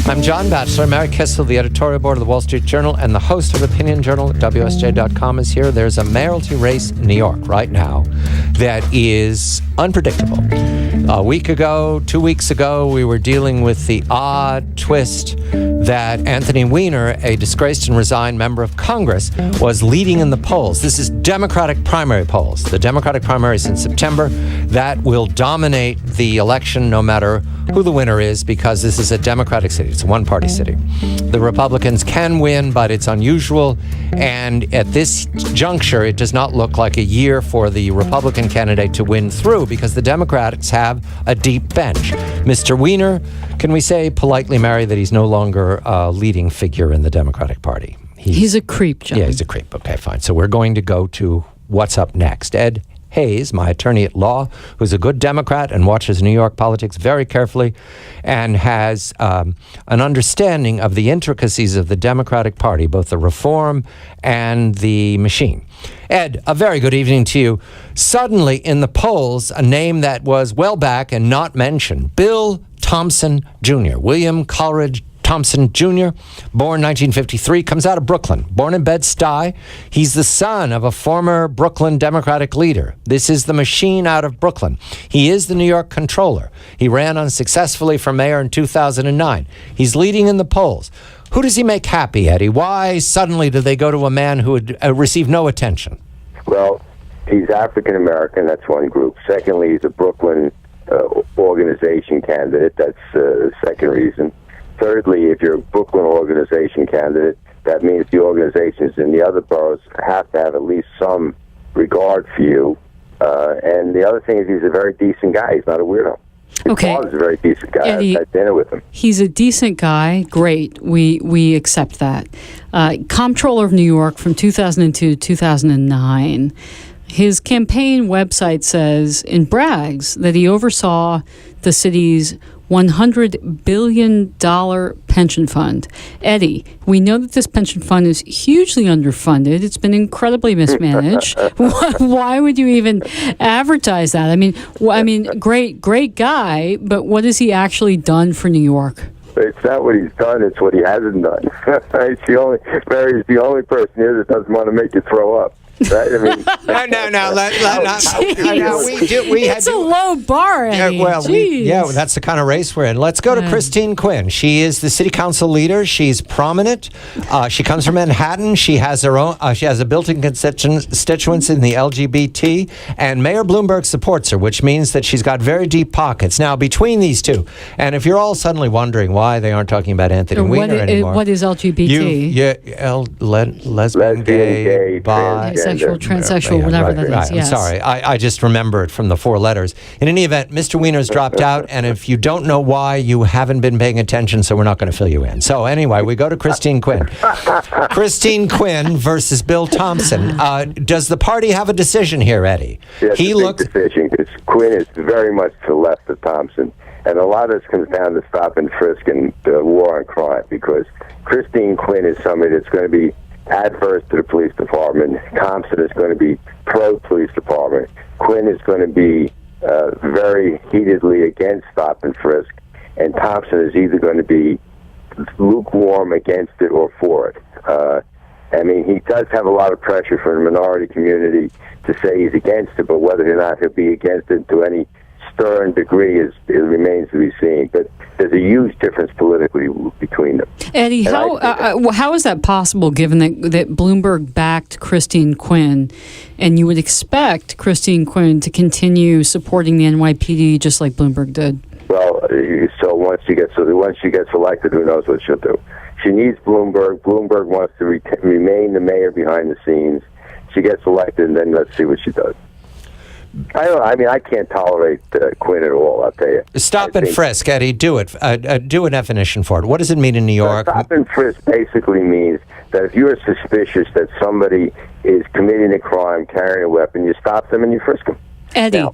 I'm John Batchelor. Mary Kissel, the editorial board of the Wall Street Journal and the host of Opinion Journal at WSJ.com is here. There's a mayoralty race in New York right now that is unpredictable. A week ago, 2 weeks ago, we were dealing with the odd twist that Anthony Weiner, a disgraced and resigned member of Congress, was leading in the polls. This is Democratic primary polls. The Democratic primaries in September. That will dominate the election no matter who the winner is, because this is a Democratic city. It's a one-party city. The Republicans can win, but it's unusual. And at this juncture, it does not look like a year for the Republican candidate to win through, because the Democrats have a deep bench. Mr. Weiner, can we say politely, Mary, that he's no longer a leading figure in the Democratic Party? He's a creep, John. Yeah, he's a creep. Okay, fine. So we're going to go to what's up next. Ed Hayes, my attorney at law, who's a good Democrat and watches New York politics very carefully and has an understanding of the intricacies of the Democratic Party, both the reform and the machine. Ed, a very good evening to you. Suddenly in the polls, a name that was well back and not mentioned, Bill Thompson Jr., William Coleridge Thompson Jr., born 1953, comes out of Brooklyn, born in Bed-Stuy. He's the son of a former Brooklyn Democratic leader. This is the machine out of Brooklyn. He is the New York controller. He ran unsuccessfully for mayor in 2009. He's leading in the polls. Who does he make happy, Eddie? Why suddenly do they go to a man who had received no attention? Well, he's African-American. That's one group. Secondly, he's a Brooklyn organization candidate. That's the second reason. Thirdly, if you're a Brooklyn organization candidate, that means the organizations in the other boroughs have to have at least some regard for you. And the other thing is he's a very decent guy. He's not a weirdo. His father's a very decent guy. Eddie, I had dinner with him. He's a decent guy. Great. We accept that. Comptroller of New York from 2002 to 2009. His campaign website says, and brags, that he oversaw the city's $100 billion pension fund. Eddie, we know that this pension fund is hugely underfunded. It's been incredibly mismanaged. Why would you even advertise that? I mean, great guy, but what has he actually done for New York? It's not what he's done, it's what he hasn't done. Mary's the only person here that doesn't want to make you throw up. Right? I mean, it's a low bar, Eddie. That's the kind of race we're in. Let's go to Christine Quinn. She is the city council leader. She's prominent. She comes from Manhattan. She has her own. She has a built-in constituents in the LGBT, and Mayor Bloomberg supports her, which means that she's got very deep pockets. Now, between these two, and if you're all suddenly wondering why they aren't talking about Anthony Weiner anymore, what is LGBT? Lesbian, gay, bi. Bisexual, transsexual, whatever that is. Right. Yes. I'm sorry. I just remember it from the four letters. In any event, Mr. Weiner's dropped out, and if you don't know why, you haven't been paying attention, so we're not going to fill you in. So anyway, we go to Christine Quinn. Christine Quinn versus Bill Thompson. Does the party have a decision here, Eddie? Yes, decision, because Quinn is very much to the left of Thompson. And a lot of this comes down to stop and frisk and war on crime, because Christine Quinn is somebody that's going to be adverse to the police department. Thompson is going to be pro-police department. Quinn is going to be very heatedly against stop and frisk. And Thompson is either going to be lukewarm against it or for it. I mean, he does have a lot of pressure from the minority community to say he's against it, but whether or not he'll be against it to any stern degree it remains to be seen. But there's a huge difference politically between them. Eddie, how is that possible, given that Bloomberg backed Christine Quinn, and you would expect Christine Quinn to continue supporting the NYPD just like Bloomberg did? Well, so once she gets elected, who knows what she'll do? She needs Bloomberg. Bloomberg wants to remain the mayor behind the scenes. She gets elected, and then let's see what she does. I can't tolerate Quinn at all, I'll tell you. Stop and frisk, Eddie. Do it. Do a definition for it. What does it mean in New York? Stop and frisk basically means that if you're suspicious that somebody is committing a crime, carrying a weapon, you stop them and you frisk them. Eddie. Now,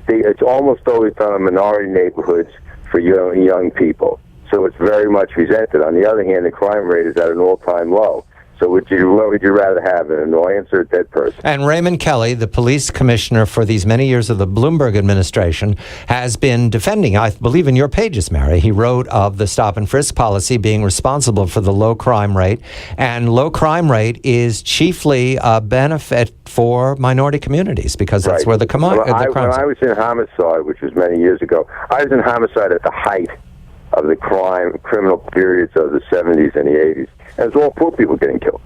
it's almost always done in minority neighborhoods for young people, so it's very much resented. On the other hand, the crime rate is at an all-time low. So what would you rather have, an annoyance or a dead person? And Raymond Kelly, the police commissioner for these many years of the Bloomberg administration, has been defending, I believe in your pages, Mary, he wrote of the stop and frisk policy being responsible for the low crime rate. And low crime rate is chiefly a benefit for minority communities because that's where the crime When I was in homicide, which was many years ago, I was in homicide at the height of the criminal periods of the 70s and the 80s. And it's all poor people getting killed.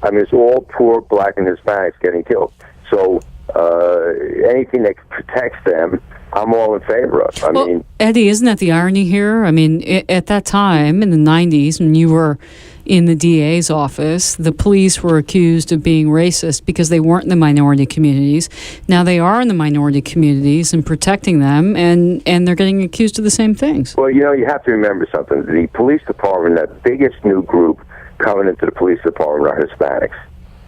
I mean, it's all poor black and Hispanics getting killed. So anything that protects them, I'm all in favor of. I mean, Eddie, isn't that the irony here? I mean, at that time in the 90s, when you were in the DA's office, the police were accused of being racist because they weren't in the minority communities. Now they are in the minority communities and protecting them, and they're getting accused of the same things. Well, you have to remember something. The police department, that biggest new group coming into the police department, are Hispanics.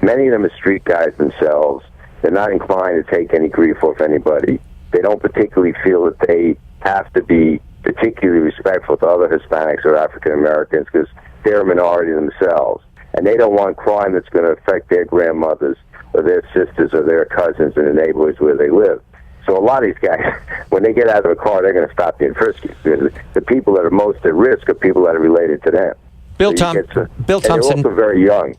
Many of them are street guys themselves. They're not inclined to take any grief off anybody. They don't particularly feel that they have to be particularly respectful to other Hispanics or African Americans because they're a minority themselves. And they don't want crime that's going to affect their grandmothers or their sisters or their cousins in the neighborhoods where they live. So a lot of these guys, when they get out of a car, they're going to stop being frisky. Because the people that are most at risk are people that are related to them. Bill Thompson. They're also very young.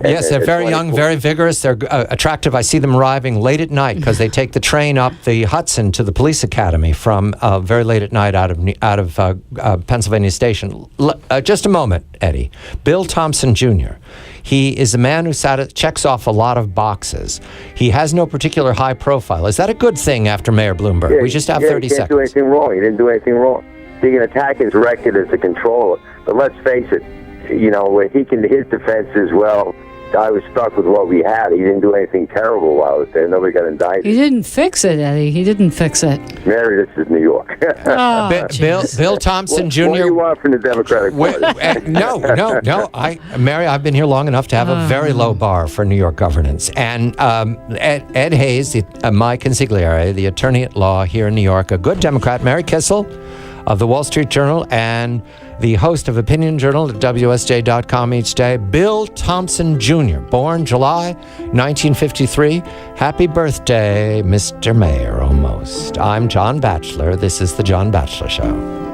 Yes, they're very young, very vigorous. They're attractive. I see them arriving late at night because they take the train up the Hudson to the police academy from very late at night out of Pennsylvania Station. Just a moment, Eddie. Bill Thompson Jr. He is a man who checks off a lot of boxes. He has no particular high profile. Is that a good thing after Mayor Bloomberg? Yeah, we just have 30 seconds. He didn't do anything wrong. He didn't do anything wrong. He can attack his record as a controller. But let's face it, his defense is, well, I was stuck with what we had. He didn't do anything terrible while I was there. Nobody got indicted. He didn't fix it, Eddie. He didn't fix it. Mary, this is New York. Bill Thompson Jr. What do you want from the Democratic Party? No. Mary, I've been here long enough to have a very low bar for New York governance. And Ed Hayes, my consigliere, the attorney at law here in New York, a good Democrat, Mary Kissel of the Wall Street Journal, and the host of Opinion Journal at WSJ.com each day, Bill Thompson Jr., born July 1953. Happy birthday, Mr. Mayor, almost. I'm John Batchelor. This is The John Batchelor Show.